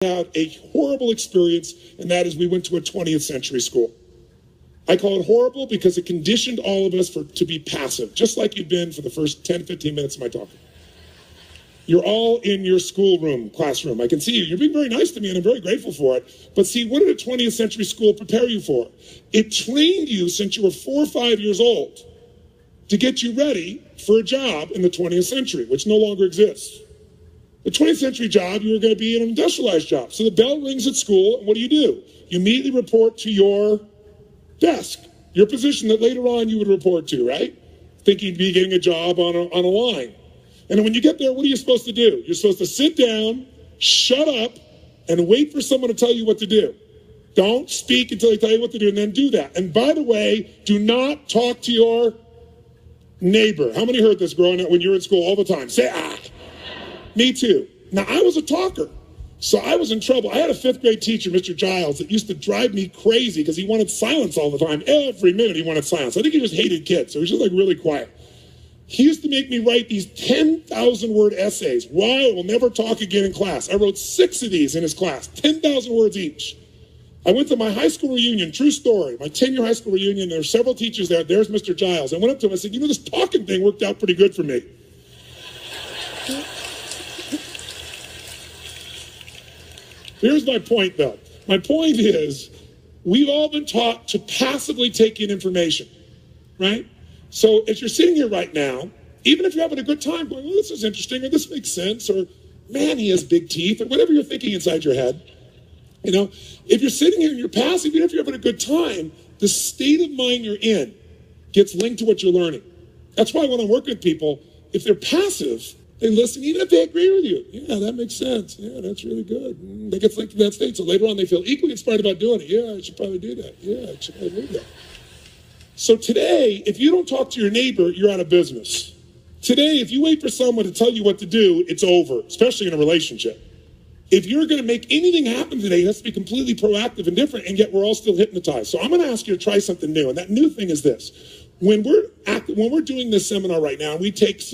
had a horrible experience, and that is we went to a 20th century school. I call it horrible because it conditioned all of us to be passive, just like you've been for the first 10, 15 minutes of my talk. You're all in your schoolroom, classroom. I can see you. You're being very nice to me, and I'm very grateful for it. But see, what did a 20th century school prepare you for? It trained you since you were 4 or 5 years old to get you ready for a job in the 20th century, which no longer exists. The 20th century job, you were going to be an industrialized job. So the bell rings at school, and what do? You immediately report to your desk, your position that later on you would report to, right? Thinking you'd be getting a job on a line. And then when you get there, what are you supposed to do? You're supposed to sit down, shut up, and wait for someone to tell you what to do. Don't speak until they tell you what to do, and then do that. And by the way, do not talk to your neighbor. How many heard this growing up when you were in school all the time? Say, ah. Me too. Now, I was a talker, so I was in trouble. I had a 5th grade teacher, Mr. Giles, that used to drive me crazy because he wanted silence all the time. Every minute he wanted silence. I think he just hated kids, so he was just like really quiet. He used to make me write these 10,000-word essays, why I will never talk again in class. I wrote 6 of these in his class, 10,000 words each. I went to my high school reunion, true story, my 10-year high school reunion. There were several teachers there. There's Mr. Giles. I went up to him and said, you know, this talking thing worked out pretty good for me. Here's my point, though. My point is, we've all been taught to passively take in information, right? So as you're sitting here right now, even if you're having a good time going, oh, this is interesting, or this makes sense, or man, he has big teeth, or whatever you're thinking inside your head, you know, if you're sitting here and you're passive, even if you're having a good time, the state of mind you're in gets linked to what you're learning. That's why when I'm working with people, if they're passive, they listen, even if they agree with you. Yeah, that makes sense. Yeah, that's really good. They get linked to that state. So later on, they feel equally inspired about doing it. Yeah, I should probably do that. Yeah, I should probably do that. So today, if you don't talk to your neighbor, you're out of business. Today, if you wait for someone to tell you what to do, it's over, especially in a relationship. If you're going to make anything happen today, it has to be completely proactive and different, and yet we're all still hypnotized. So I'm going to ask you to try something new, and that new thing is this. When we're doing this seminar right now, we take some